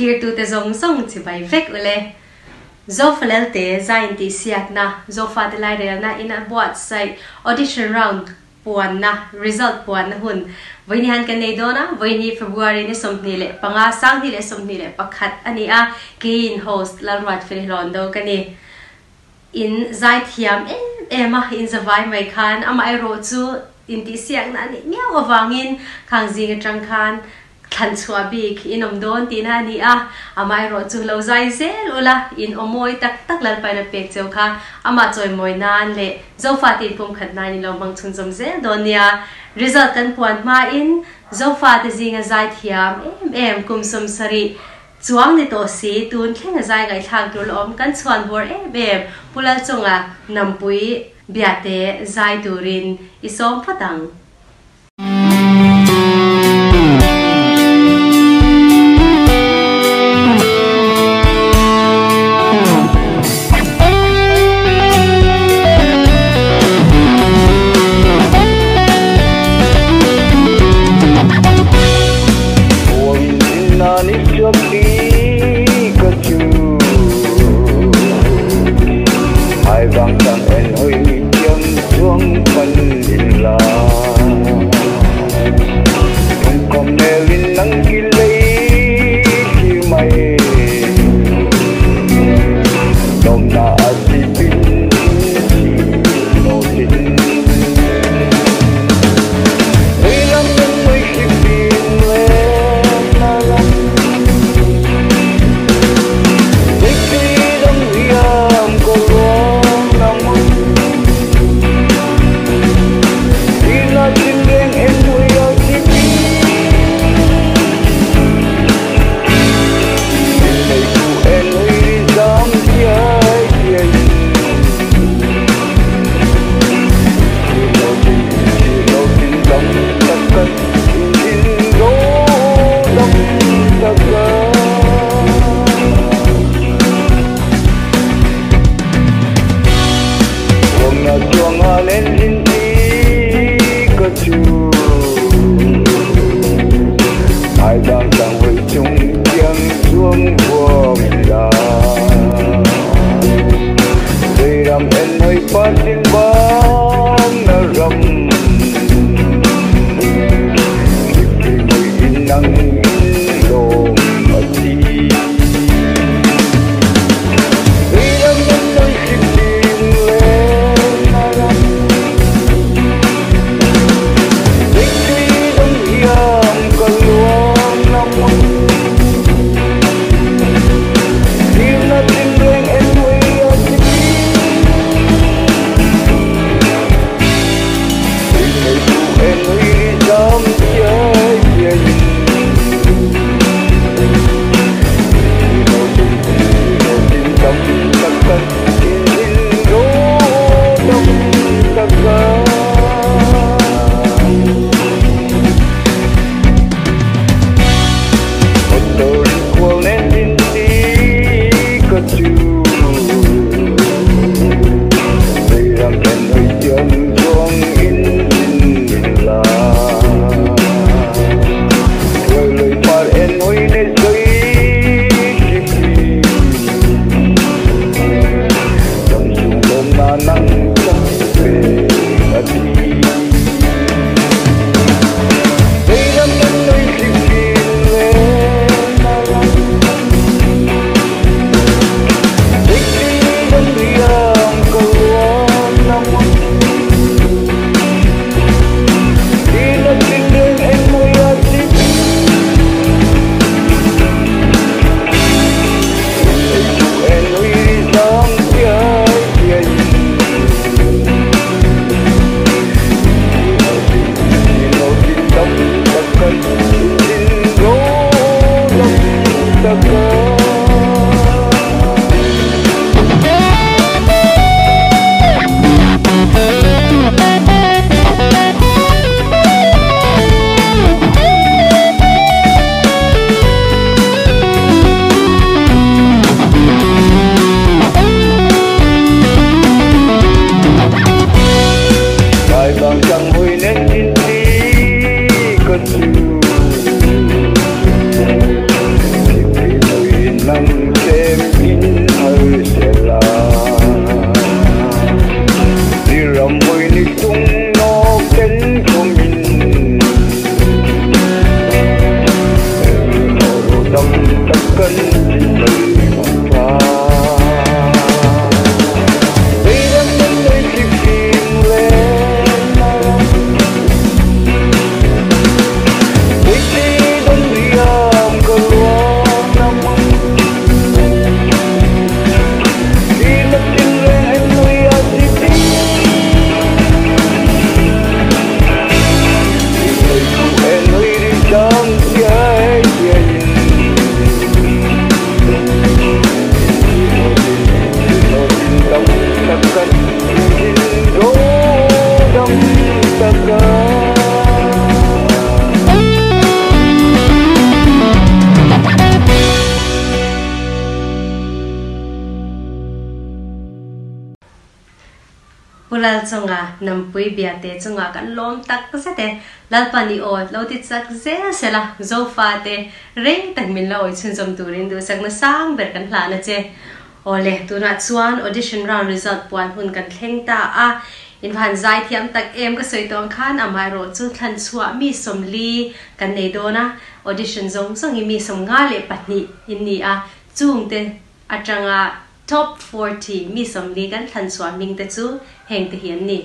thir tu te zong song chi bai vek ule zofalel te zain ti siak na zofa de lai rel na in a buat sai audition round puan na result puan na hun voini han kan nei dona voini February ni somni le panga sang ni le somni le pakhat ani a kein host lalwat fel londo kani in zai thiam ema in zawai mai khan amai ro chu in ti siak na ni miaw awangin khang jing atang khan khan chua bi inom don tin ha ni a amai ro chu lo zai zel ula in omoi tak tak lal pai na pek cheu kha ama choi moi nan le zofa tin pum khat na ni lo mang chun jom zel don nia result kan puan ma in zofa te jinga zai thiam em kum som sari chuang ni to si tun thlenga zai ngai thang tur lom kan chuan bor em pulal chunga nampui biate zai turin isom phatang Pulal chunga nampui biate chunga kan lom tak zate lalpani o loti chak ze sela zofa te re tak min lo chun jom turin du sak na sang ber kan hla na che ole tuna chuan audition round result puan hun kan thleng ta a in van zai thiam tak em ka soi tong khan amai ro chu thlan chua mi somli kan nei do na audition zong zong mi som nga le patni inni a chung te atanga top 40 mi somli kan thlan chua ming te chu heng te hian ni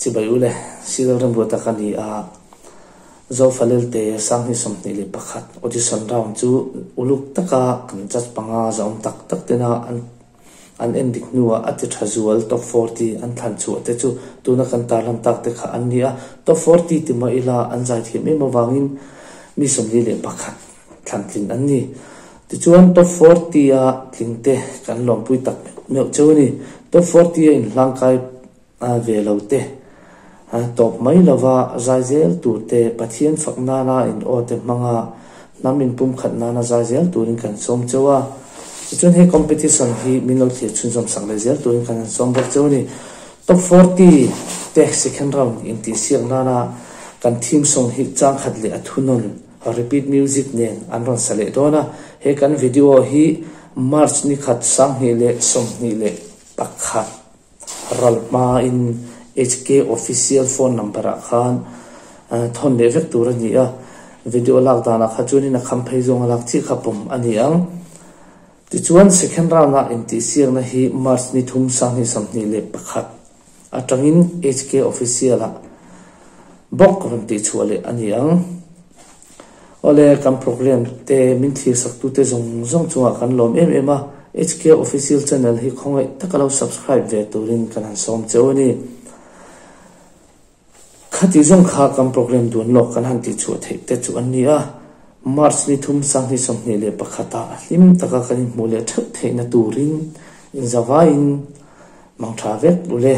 chibai ule serial rembu takani a zo falel te sang hi som ni le pakhat audition round chu uluk taka kan chat panga zom tak tak tena an ending nuwa ati thazual top 40 an than chu te chu tuna kan talam tak te kha an nia top 40 ti ma ila an zai thi me mawangin mi som ni le pakhat than tlin an ni ti chuan top 40 a tlingte kan lom pui tak meu chawni top 40 in langkai a ve lo te top mai lova zaizel tu te pathian fakna na in o te manga namin pum khat na na zaizel turin kan som chawa chun he competition hi minol the chun som sang le zel turin kan som bok chawni top 40 te second round in ti siang na na kan team song hi chang khat le athunon repeat music nen anron sale dona he kan video hi march ni khat sang hi le som ni le pakhat ralma in HK official phone number khan thon le vek tur ani a video lak dana kha chuni na khamphei zong lak chi khapum ani ang ti chuan second round na in ti siang na hi march ni thum sang ni sam ni le pakhat atangin HK official a bok ron ti chuale ani ang ole kam program te min thi sak tu te zong chuwa kan lom em a HK official channel hi khongai takalo subscribe ve turin kan som chawni khati zong kha kam program dun lok kan han ti chu thei te chu an ni a march ni thum sang ni som ni le pakhata lim taka kan mu le thak theina turin in zawain mang tha vek ule